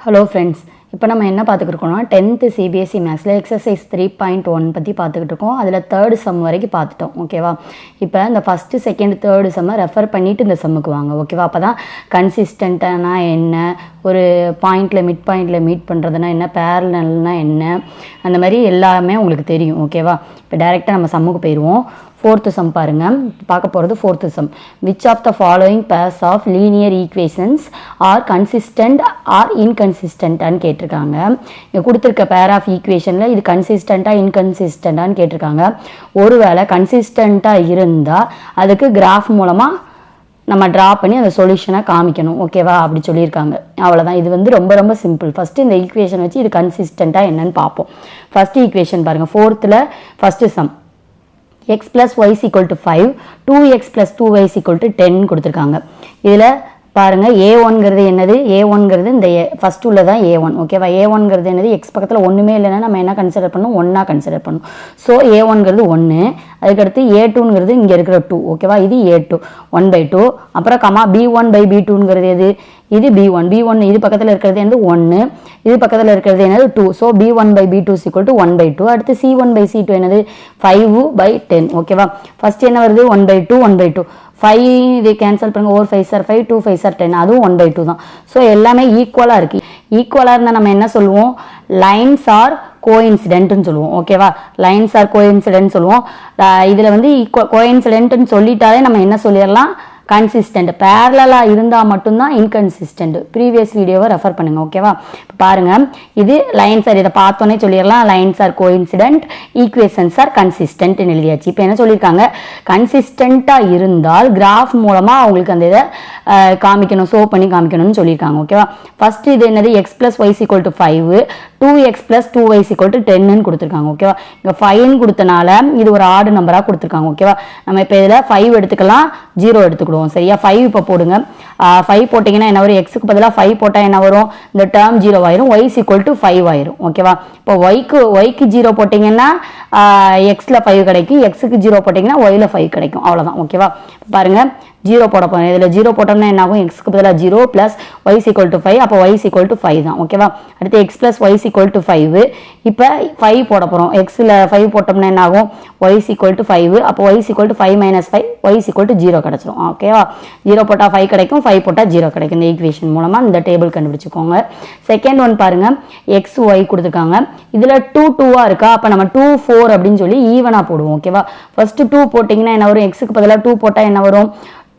Hello friends, இப்போ நம்ம என்ன பார்த்துக்கிட்டு இருக்கோம்னா 10th சிபிஎஸ்சி மேத்ஸில் எக்ஸசைஸ் 3.1 பற்றி பார்த்துக்கிட்டு இருக்கோம். அதில் தேர்டு சம் வரைக்கும் பார்த்துட்டோம். ஓகேவா? இப்போ இந்த ஃபஸ்ட்டு செகண்ட் தேர்டு சம்மை ரெஃபர் பண்ணிவிட்டு இந்த சம்முக்கு வாங்க. ஓகேவா? அப்போ தான் கன்சிஸ்டண்ட்டானா என்ன, ஒரு பாயிண்டில் மிட் பாயிண்டில் மீட் பண்ணுறதுனா என்ன, பேரலல்னா என்ன, அந்த மாதிரி எல்லாமே உங்களுக்கு தெரியும். ஓகேவா? இப்போ டைரெக்டாக நம்ம சம்முக்கு போயிடுவோம். ஃபோர்த்து சம் பாருங்கள். பார்க்க போகிறது fourth sum. Which of the following pairs of linear equations are consistent or இன்கன்சிஸ்டன்ட்டான்னு கேட்டிருக்காங்க. இங்கே கொடுத்துருக்க பேர் ஆஃப் ஈக்குவேஷனில் இது கன்சிஸ்டண்ட்டாக இன்கன்சிஸ்டண்ட்டான்னு கேட்டிருக்காங்க. ஒருவேளை கன்சிஸ்டண்ட்டாக இருந்தால் அதுக்கு கிராஃப் மூலமாக நம்ம ட்ரா பண்ணி அந்த சொல்யூஷனை காமிக்கணும். ஓகேவா? அப்படி சொல்லியிருக்காங்க. அவ்வளோதான். இது வந்து ரொம்ப ரொம்ப சிம்பிள். ஃபஸ்ட்டு இந்த ஈக்குவேஷன் வச்சு இது கன்சிஸ்டண்ட்டாக என்னன்னு பார்ப்போம். ஃபஸ்ட்டு ஈக்குவேஷன் பாருங்கள். ஃபோர்த்தில் first sum x plus y is equal to 5, 2x plus 2y is equal to 10 கொடுத்துருக்காங்க. இதில் பாருங்கள், a1ங்கிறது என்னது? a1ங்கிறது இந்த ஃபஸ்ட் உள்ளதான் a1. ஓகேவா? a1ங்கிறது என்னது? எக்ஸ் பக்கத்தில் ஒன்றுமே இல்லைன்னா நம்ம என்ன கன்சிடர் பண்ணணும்? ஒன்றா கன்சிடர் பண்ணணும். ஸோ a1ங்கிறது 1, அதுக்கடுத்து a2ங்கிறது இங்கே இருக்கிற 2. ஓகேவா? இது a2 1/2. அப்புறம் கமா b1/b2ங்கிறது எது? இது b1 இது பக்கத்தில் இருக்கிறது என்னது? 1, இது பக்கத்தில் இருக்கிறது என்னது? 2. So b1/b2 is equal to 1/2. அடுத்து c1/c2 என்னது? 5/10. ஓகேவா? ஃபஸ்ட் என்ன வருது? 1/2 5 இது கேன்சல் பண்ணுங்க. 4 5 are 5, 2 5 are 10. அதுவும் 1/2 தான். ஸோ எல்லாமே ஈக்குவலாக இருக்குது. ஈக்குவலாக இருந்தால் நம்ம என்ன சொல்லுவோம்? லைன்ஸ் ஆர் கோஇன்சிடென்ட்னு சொல்லுவோம். ஓகேவா? லைன்ஸ் ஆர் கோஇன்சிடென்ட் சொல்லுவோம். இதில் வந்து கோஇன்சிடென்ட்னு சொல்லிட்டாலே நம்ம என்ன சொல்லிடலாம்? கன்சிஸ்டன்ட். பேரலாக இருந்தால் மட்டும்தான் இன்கன்சிஸ்டன்ட். ப்ரீவியஸ் வீடியோவை ரெஃபர் பண்ணுங்கள். ஓகேவா? இப்போ பாருங்கள், இது லைன்ஸ் ஆர், இதை பார்த்தோன்னே சொல்லிடலாம். Lines are coincident, equations are கன்சிஸ்டன்ட்னு எழுதியாச்சு. இப்போ என்ன சொல்லியிருக்காங்க? கன்சிஸ்டண்ட்டாக இருந்தால் கிராஃப் மூலமாக அவங்களுக்கு அந்த இதை காமிக்கணும், ஷோ பண்ணி காமிக்கணும்னு சொல்லியிருக்காங்க. ஓகேவா? ஃபஸ்ட்டு இது என்னது? x plus y is equal to 5, 2x plus 2y is equal to 10ன்னு கொடுத்துருக்காங்க. ஓகேவா? இங்கே 5ன்னு கொடுத்தனால இது ஒரு ஆடு நம்பராக கொடுத்துருக்காங்க. ஓகேவா? நம்ம இப்போ இதில் 5 எடுத்துக்கலாம், 0 எடுத்துக்கிடுவோம். சரியா? 5 இப்போ போடுங்க. 5 போட்டிங்கன்னா என்ன வரும்? எக்ஸுக்கு பதிலாக 5 போட்டால் என்ன வரும்? இந்த டேர்ம் 0 ஆயிரும். y is equal to 5 ஆயிரும். ஓகேவா? இப்போ ஒய்க்கு 0 போட்டிங்கன்னா எக்ஸில் 5 கிடைக்கும், எக்ஸுக்கு 0 போட்டிங்கன்னா ஒயில் 5 கிடைக்கும். அவ்வளோதான். ஓகேவா? பாருங்கள், 0 போட போகிறோம். இதில் 0 போட்டோம்னா என்ன ஆகும்? எக்ஸுக்கு பதிலாக 0 plus y is equal to 5. அப்போ y is equal to 5 தான். ஓகேவா? அடுத்து x plus y is equal to 5. இப்போ 5 போட போகிறோம். எக்ஸில் 5 போட்டோம்னா என்ன ஆகும்? y is equal to 5. அப்போ y is equal to 5 minus 5, y is equal to 0 கிடச்சிரும். ஓகேவா? 0 போட்டால் 5 கிடைக்கும், 5 போட்டால் 0 கிடைக்கும். இந்த ஈக்குவேஷன் மூலமாக இந்த டேபிள் கண்டுபிடிச்சிக்கோங்க. செகண்ட் ஒன் பாருங்கள், x y கொடுத்துருக்காங்க. இதில் 2 2ஆக இருக்கா? அப்போ நம்ம 2 4 அப்படின்னு சொல்லி ஈவனாக போடுவோம். ஓகேவா? ஃபஸ்ட்டு 2 போட்டிங்கன்னா என்ன வரும்? எக்ஸுக்கு பதிலாக 2 போட்டால் என்ன வரும்?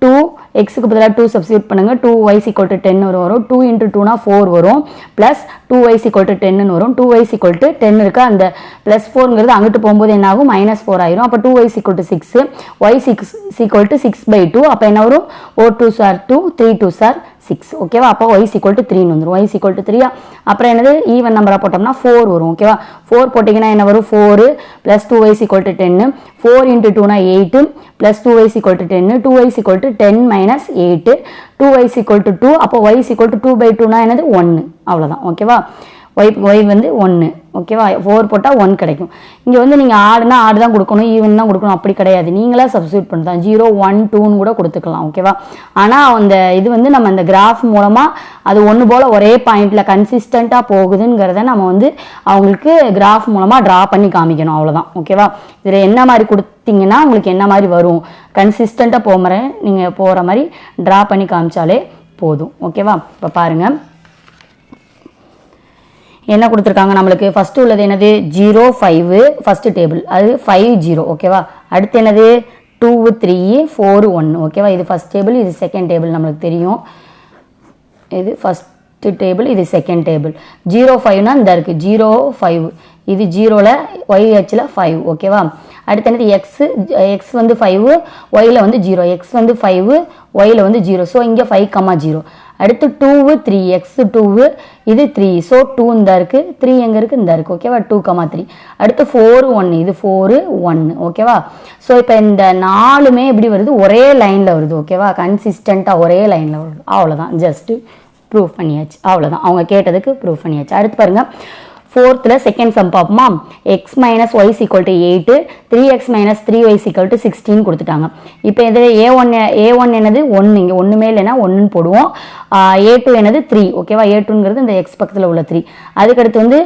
2, எக்ஸுக்கு பதிலாக 2 சப்ஸ்டியூட் பண்ணுங்கள். 2y is equal to 10 வரும். 2 into 2னா 4 வரும். Plus 2y is equal to 10 வரும். 2y is equal to 10 இருக்கா? அந்த ப்ளஸ் 4ங்கிறது அங்கிட்டு போகும்போது என்ன ஆகும்? -4 ஆயிரும். அப்போ 2y is equal to 6, y is equal to 6/2. அப்போ என்ன வரும்? 4 2s are 2, 3 2s are 6. ஓகேவா? அப்போ y is equal to 3ன்னு வந்துடும். y is equal to 3. அப்புறம் என்னது? ஈவன் நம்பராக போட்டோம்னா 4 வரும். ஓகேவா? 4 போட்டிங்கன்னா என்ன வரும்? 4 plus 2y is equal to 10. 4 into 2னா 8 plus 2y is equal to 10. 2y is equal to 10 minus 8. 2y is equal to 2. அப்போ y is equal to 2/2னா என்னது? 1. அவ்வளோதான். ஓகேவா? y வந்து 1. ஓகேவா? 4 போட்டால் 1 கிடைக்கும். இங்கே வந்து நீங்கள் ஆடுனா ஆடு தான் கொடுக்கணும், ஈவன் தான் கொடுக்கணும், அப்படி கிடையாது. நீங்களா சப்ஸ்டியூட் பண்ணலாம். 0 1 2ன்னு கூட கொடுத்துக்கலாம். ஓகேவா? ஆனால் அந்த இது வந்து நம்ம இந்த கிராஃப் மூலமாக அது ஒன்று போல் ஒரே பாயிண்டில் கன்சிஸ்டண்ட்டாக போகுதுங்கிறத நம்ம வந்து அவங்களுக்கு கிராஃப் மூலமாக ட்ரா பண்ணி காமிக்கணும். அவ்வளோதான். ஓகேவா? இதில் என்ன மாதிரி கொடுத்தீங்கன்னா உங்களுக்கு என்ன மாதிரி வரும்? கன்சிஸ்டண்ட்டாக போகிற மாதிரி ட்ரா பண்ணி காமிச்சாலே போதும். ஓகேவா? இப்போ பாருங்கள் என்ன கொடுத்துருக்காங்க நம்மளுக்கு. ஃபஸ்ட்டு உள்ளது என்னது? 0 5 ஃபஸ்ட்டு டேபிள், அது 5 0. ஓகேவா? அடுத்து என்னது? 2 3 4 1. ஓகேவா? இது ஃபஸ்ட் டேபிள், இது செகண்ட் டேபிள் நம்மளுக்கு தெரியும். இது ஃபஸ்ட்டு டேபிள், இது செகண்ட் டேபிள். 0 5னா இந்த இருக்குது 0 5. இது 0ல் YHல 5. ஓகேவா? அடுத்து என்னது? எக்ஸ் வந்து 5, ஒயில் வந்து 0. எக்ஸ் வந்து 5, ஒயில் வந்து 0. ஸோ இங்கே 5, 0. அடுத்து 2 3, எக்ஸ் 2, இது 3. ஸோ 2 இந்த இருக்குது, 3 எங்கே இருக்குது? இந்த இருக்குது. ஓகேவா? 2, 3. அடுத்து 4 1, இது 4 1. ஓகேவா? ஸோ இப்போ இந்த 4மே எப்படி வருது? ஒரே லைனில் வருது. ஓகேவா? கன்சிஸ்டண்ட்டாக ஒரே லைனில் வருது. அவ்வளோதான். ஜஸ்ட்டு ப்ரூவ் பண்ணியாச்சு. அவ்வளோதான். அவங்க கேட்டதுக்கு ப்ரூவ் பண்ணியாச்சு. அடுத்து பாருங்கள், 4th செகண்ட் சம் பார்ப்போமா. x minus y is equal to 8, 3x minus 3y is equal to 16 கொடுத்துட்டாங்க. இப்போ இதில் a1 என்னது 1, இங்கே ஒன்றுமே இல்லைன்னா 1 போடுவோம். a2 என்னது 3, ஓகேவா. a2ங்கிறது இந்த x பக்கத்தில் உள்ள 3. அதுக்கடுத்து வந்து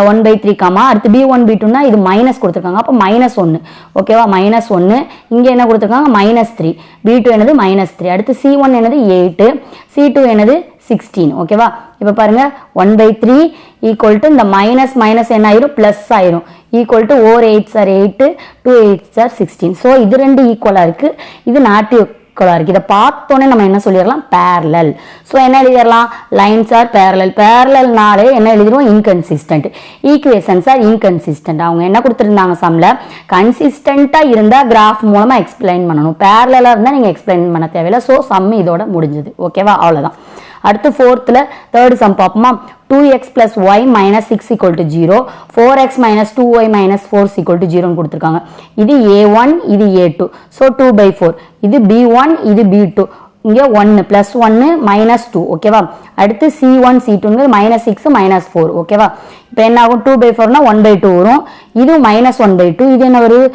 1/3 காமா, அடுத்து b1 b2னா இது மைனஸ் கொடுத்துருக்காங்க, அப்போ -1, ஓகேவா. -1 இங்கே என்ன கொடுத்துருக்காங்க -3, b2 என்னது -3, அடுத்து c1 என்னது 8, c2 என்னது 16, ஓகேவா. இப்போ பாருங்க 1/3 ஈக்குவல் டு இந்த மைனஸ் என்ன ஆயிரும் பிளஸ் ஆயிரும், equal to 4 8s are 8, 2 8s are 16. So இது ரெண்டு ஈக்குவலாக இருக்கு, இது நாட் ஈக்குவலாக இருக்கு. இதை பார்த்தோன்னே நம்ம என்ன சொல்லிடலாம், பேரலல். ஸோ என்ன எழுதிடலாம், லைன்ஸ் ஆர் பேரலல். பேரலல்னாலே என்ன எழுதிடுவோம், இன்கன்சிஸ்டன்ட். Equations are inconsistent. அவங்க என்ன கொடுத்துருந்தாங்க சம்ல, கன்சிஸ்டண்ட்டாக இருந்தால் கிராஃப் மூலமாக எக்ஸ்பிளைன் பண்ணணும், பேரலாக இருந்தால் நீங்கள் எக்ஸ்பிளைன் பண்ண தேவையில்லை. ஸோ சம் இதோட முடிஞ்சது, ஓகேவா. அவ்வளோதான். அடுத்து 4th தேர்ட் சம் பார்ப்போமா. 2x plus y minus 6 equal to 0, 4x minus 2y minus 4 equal to 0 கொடுத்துருக்காங்க. இது a1, இது a2, ஸோ 2/4. இது b1, இது b2, இங்கே 1 plus 1 minus 2, ஓகேவா. அடுத்து c1 c2ங்கிறது -6 -4, ஓகேவா. இப்போ என்ன ஆகும், 2/4னா 1/2 வரும், இது -1/2, இது என்ன வரும்,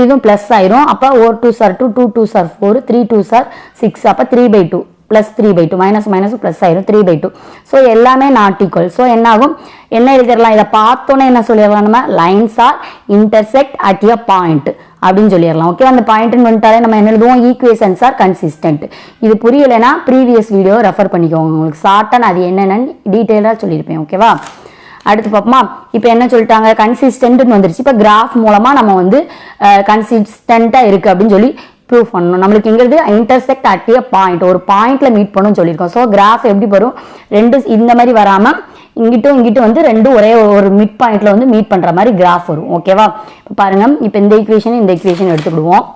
இதுவும் ப்ளஸ் ஆயிரும். அப்போ 4 2s are 2, 2 2s are 4, 3 2s are 6, அப்போ 3/2 ப்ளஸ் 3/2, மைனஸ் ப்ளஸ் ஆயிரும் 3/2. ஸோ எல்லாமே நாட் ஈக்குவல். ஸோ என்ன ஆகும், என்ன எழுதிடலாம், இதை பார்த்தோன்னே என்ன சொல்லிடலாம், நம்ம lines R intersect at a point அப்படின்னு சொல்லிடலாம், ஓகே. அந்த பாயிண்ட்னு வந்துட்டாலே நம்ம என்ன எழுதுவோம், ஈக்குவேஷன்ஸ் ஆர் கன்சிஸ்டன்ட். இது புரியலைன்னா ப்ரீவியஸ் வீடியோ ரெஃபர் பண்ணிக்கோங்க, உங்களுக்கு ஷார்ட்டாக நான் அது என்னென்னு டீட்டெயிலாக சொல்லியிருப்பேன், ஓகேவா. அடுத்து பார்ப்போமா. இப்போ என்ன சொல்லிட்டாங்க, கன்சிஸ்டன்ட்னு வந்துருச்சு. இப்போ கிராஃப் மூலமாக நம்ம வந்து கன்சிஸ்டண்ட்டாக இருக்குது அப்படின்னு சொல்லி ப்ரூவ் பண்ணணும். நம்மளுக்கு இங்கிறது இன்டர்செக்ட் அட் எ பாயிண்ட், ஒரு பாயிண்ட்ல மீட் பண்ணணும்னு சொல்லியிருக்கோம். ஸோ கிராஃப் எப்படி வரும், ரெண்டு இந்த மாதிரி வராமல் இங்கிட்டும் வந்து ரெண்டும் ஒரே ஒரு மிட் பாயிண்ட்ல வந்து மீட் பண்ற மாதிரி கிராஃப் வரும், ஓகேவா. இப்போ பாருங்க, இப்போ இந்த ஈக்குவேஷன் எடுத்துக்கிடுவோம்.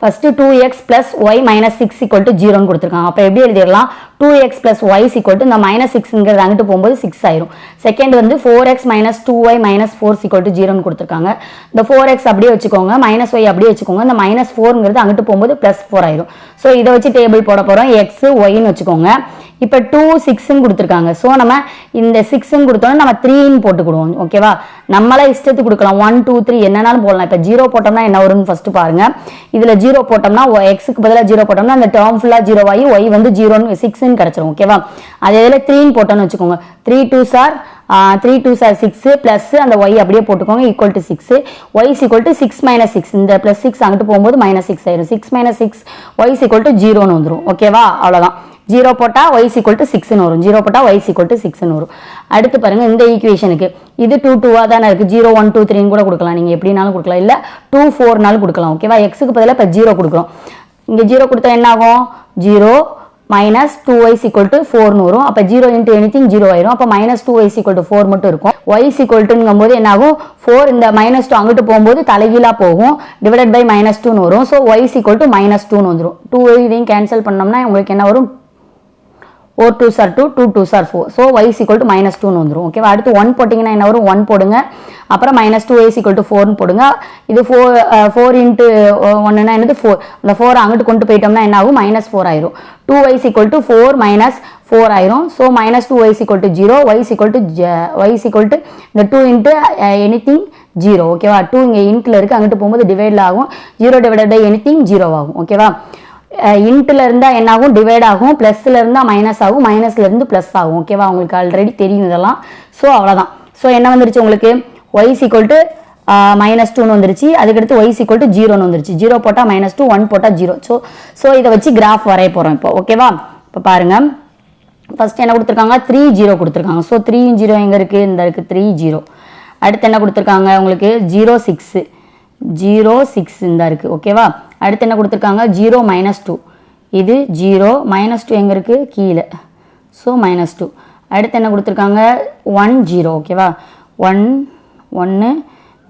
First 2x plus y minus 6 equal to 0 கொடுத்துருக்காங்க. அப்போ எப்படி எழுதிடலாம், 2x plus y is equal to இந்த -6ங்கிறது அங்கிட்டு போகும்போது 6 ஆயிரும். செகண்ட் வந்து 4x minus 2y minus 4 is equal to 0 கொடுத்துருக்காங்க. இந்த 4x அப்படியே வச்சுக்கோங்க, -y அப்படியே வச்சுக்கோங்க, இந்த -4ங்கிறது அங்கிட்டு போகும்போது +4 ஆயிரும். ஸோ இதை வச்சு டேபிள் போட போகிறோம், x yன்னு வச்சுக்கோங்க. இப்போ 2 6ன்னு கொடுத்துருக்காங்க. ஸோ நம்ம இந்த 6ன்னு கொடுத்தோம்னா நம்ம 3ன்னு போட்டுக்கிடுவோம், ஓகேவா. நம்மளா இஷ்டத்துக்கு கொடுக்கலாம், 1 2 3 என்னன்னாலும் போடலாம். இப்போ 0 போட்டோம்னா என்ன வரும்னு ஃபர்ஸ்ட் பாருங்க. இதில் 0 போட்டோம்னா எக்ஸுக்கு பதிலாக 0 போட்டோம்னா அந்த டேர்ம் ஃபுல்லாக 0 ஆகி y வந்து 0ன்னு 6ன்னு கிடச்சிரும், ஓகேவா. அதே இதில் 3ன்னு போட்டோம்னு வச்சுக்கோங்க, 3 2s are 6 பிளஸ் அந்த y அப்படியே போட்டுக்கோங்க, equal to 6, y is equal to 6 minus 6, இந்த பிளஸ் 6 அங்கிட்டு போகும்போது -6 ஆயிரும். 6 minus 6 y is equal to 0ன்னு வந்துடும், ஓகேவா. அவ்வளோதான். 0 போட்டா y is equal to 6ன்னு வரும், 0 போட்டா y is equal to 6ன்னு வரும். அடுத்து பாருங்க, இந்த ஈக்குவேஷனுக்கு இது 2 2 தானே இருக்கு, 0 1 2 3 கூட கொடுக்கலாம், நீங்க எப்படினாலும் கொடுக்கலாம், இல்ல 2 4னாலும் கொடுக்கலாம், ஓகேவா. எக்ஸுக்கு பதிலாக இப்போ 0 கொடுக்குறோம். இங்க 0 கொடுத்தா என்ன ஆகும், 0 minus 2y is equal to 4ன்னு வரும். அப்போ 0 into anything 0 ஆயிரும். அப்போ -2y is equal to 4 மட்டும் இருக்கும். y is equal toங்கும் போது என்ன ஆகும், 4 இந்த -2 அங்கிட்டு போகும்போது தலைகீழா போகும், டிவைடட் பை -2ன்னு வரும். So y is equal to -2ன்னு வந்துடும். 2 இதையும் கேன்சல் பண்ணோம்னா உங்களுக்கு என்ன வரும், 4 2s are 2, 2 2s are 4. So y is equal to -2ன்னு வந்துடும், ஓகேவா. அடுத்து 1 போட்டிங்கன்னா என்ன வரும், 1 போடுங்க, அப்புறம் -2y is equal to 4ன்னு போடுங்க. இது 4 into 1ன்னா என்னது 4, அந்த 4 அங்கிட்டு கொண்டு போயிட்டோம்னா என்ன ஆகும், -4 ஆயிரும். 2y is equal to 4 minus 4 ஆயிரும். So -2y is equal to 0, y is equal to இந்த 2 into anything 0, ஓகேவா. 2 இங்கே இன்ட்ல இருக்கு, அங்கிட்டு போகும்போது டிவைட்ல ஆகும், 0 divided by anything 0 ஆகும், ஓகேவா. இன்ட்ல இருந்தா என்ன ஆகும், டிவைட் ஆகும், பிளஸ்ல இருந்தா மைனஸ் ஆகும், மைனஸ்ல இருந்து பிளஸ் ஆகும், ஓகேவா. உங்களுக்கு ஆல்ரெடி தெரியும் இதெல்லாம். ஸோ அவ்வளோதான். ஸோ என்ன வந்துருச்சு உங்களுக்கு, y is equal to -2ன்னு வந்துருச்சு. அதுக்கடுத்து y is equal to 0ன்னு வந்துருச்சு. 0 போட்டா -2, 1 போட்டா 0. ஸோ இதை வச்சு கிராஃப் வரைய போறோம் இப்போ, ஓகேவா. இப்போ பாருங்க, ஃபர்ஸ்ட் என்ன கொடுத்துருக்காங்க, 3 0 கொடுத்துருக்காங்க. ஸோ 3 0 எங்க இருக்கு, இந்த இருக்கு 3 0. அடுத்து என்ன கொடுத்துருக்காங்க உங்களுக்கு, 0 6 இந்த இருக்கு, ஓகேவா. அடுத்து என்ன கொடுத்துருக்காங்க, 0 -2, இது 0 -2 எங்க இருக்கு, கீழே. ஸோ -2. அடுத்து என்ன கொடுத்துருக்காங்க, 1 0, ஓகேவா. 1 1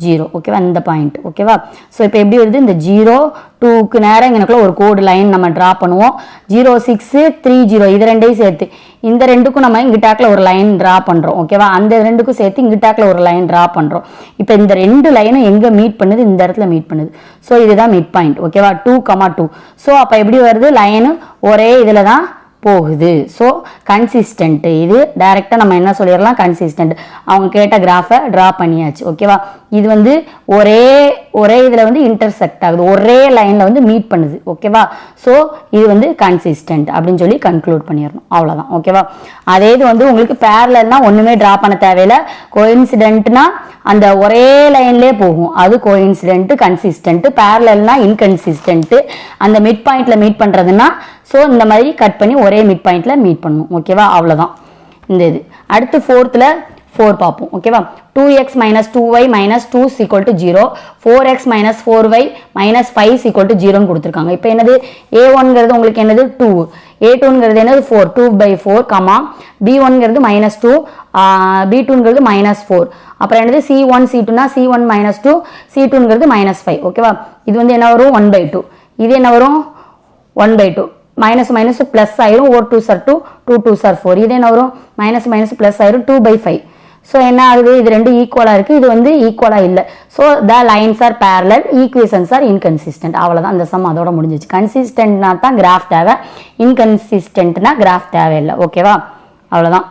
0, ஓகேவா, இந்த பாயிண்ட், ஓகேவா. ஸோ இப்போ எப்படி வருது, இந்த 0 2க்கு நேரம் எனக்குள்ள ஒரு கோடு லைன் நம்ம ட்ரா பண்ணுவோம். 0 6 3 0 இது ரெண்டையும் சேர்த்து இந்த ரெண்டுக்கும் நம்ம இங்கிட்டாக்கில் ஒரு லைன் ட்ரா பண்ணுறோம், ஓகேவா. அந்த ரெண்டுக்கும் சேர்த்து இங்கிட்டாக்கில் ஒரு லைன் ட்ரா பண்ணுறோம். இப்போ இந்த ரெண்டு லைனும் எங்கே மீட் பண்ணுது, இந்த இடத்துல மீட் பண்ணுது. ஸோ இதுதான் மிட் பாயிண்ட், ஓகேவா, 2 2. ஸோ அப்போ எப்படி வருது, லைனு ஒரே இதில் தான் போகுது. So consistent. இது டைரெக்டாக நம்ம என்ன சொல்லிடலாம், கன்சிஸ்டன்ட். அவங்க கேட்ட கிராஃபை ட்ரா பண்ணியாச்சு. ஓகேவா? இது வந்து ஒரே இதில் வந்து இன்டர்செக்ட் ஆகுது, ஒரே லைனில் வந்து மீட் பண்ணுது. ஓகேவா? ஸோ இது வந்து கன்சிஸ்டன்ட் அப்படின்னு சொல்லி கன்க்ளூட் பண்ணிடணும். அவ்வளோதான். ஓகேவா? அதே இது வந்து உங்களுக்கு பேரலல்னா ஒன்றுமே ட்ரா பண்ண தேவையில்லை. கோஇன்சிடென்ட்னா அந்த ஒரே லைன்லேயே போகும், அது கோஇன்சிடென்ட். கன்சிஸ்டன்ட். பேரலல்னா இன்கன்சிஸ்டன்ட். அந்த மிட் பாயிண்ட்ல மீட் பண்ணுறதுன்னா ஸோ இந்த மாதிரி கட் பண்ணி ஒரே மிட் பாயிண்ட்ல மீட் பண்ணணும். ஓகேவா? அவ்வளோதான் இந்த இது. அடுத்து ஃபோர்த்தில் 4 பார்ப்போம். ஓகேவா? 2x minus 2y minus 2 is equal to 0. 4x minus 4y minus 5 is equal to 0 கொடுத்துருக்காங்க. இப்போ என்னது a1ங்கிறது உங்களுக்கு என்னது 2, a2ங்கிறது என்னது 4, 2/4, கமா b1ங்கிறது -2, b2ங்கிறது -4. அப்புறம் என்னது c1 c2னா c1 -2, c2ங்கிறது -5. ஓகேவா? இது வந்து என்ன வரும் 1/2. இது என்ன வரும் 1/2. மைனஸ் மைனஸ் ப்ளஸ் ஆயிரும், 4 2s are 2, 2 2s are 4. இது என்ன வரும் மைனஸ் மைனஸ் ப்ளஸ் ஆயிரும், 2/5. ஸோ என்ன ஆகுது, இது ரெண்டு ஈக்குவலாக இருக்குது, இது வந்து ஈக்குவலாக இல்லை. So the lines are parallel, equations are inconsistent. அவ்வளோதான், அந்த சம் அதோட முடிஞ்சிச்சு. கன்சிஸ்டன்ட்னா தான் கிராஃப் தேவை, இன்கன்சிஸ்டன்ட்னா கிராஃப் தேவையில்லை. ஓகேவா? அவ்வளோதான்.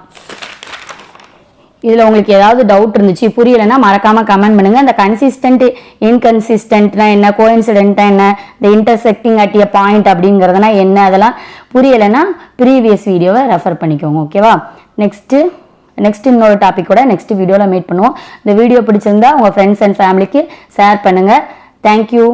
இதில் உங்களுக்கு ஏதாவது டவுட் இருந்துச்சு, புரியலைன்னா மறக்காமல் கமெண்ட் பண்ணுங்கள். இந்த கன்சிஸ்டன்ட் இன்கன்சிஸ்டன்ட்னா என்ன, கோஇன்சிடென்ட்னா என்ன, இந்த இன்டர்செக்டிங் அட் எ பாயிண்ட் அப்படிங்கிறதுனா என்ன, அதெல்லாம் புரியலைன்னா ப்ரீவியஸ் வீடியோவை ரெஃபர் பண்ணிக்கோங்க. ஓகேவா? நெக்ஸ்ட் இன்னொரு டாப்பிக்கோட நெக்ஸ்ட் வீடியோவில் மீட் பண்ணுவோம். இந்த வீடியோ பிடிச்சிருந்தா உங்கள் ஃப்ரெண்ட்ஸ் அண்ட் ஃபேமிலிக்கு ஷேர் பண்ணுங்கள். தேங்க்யூ.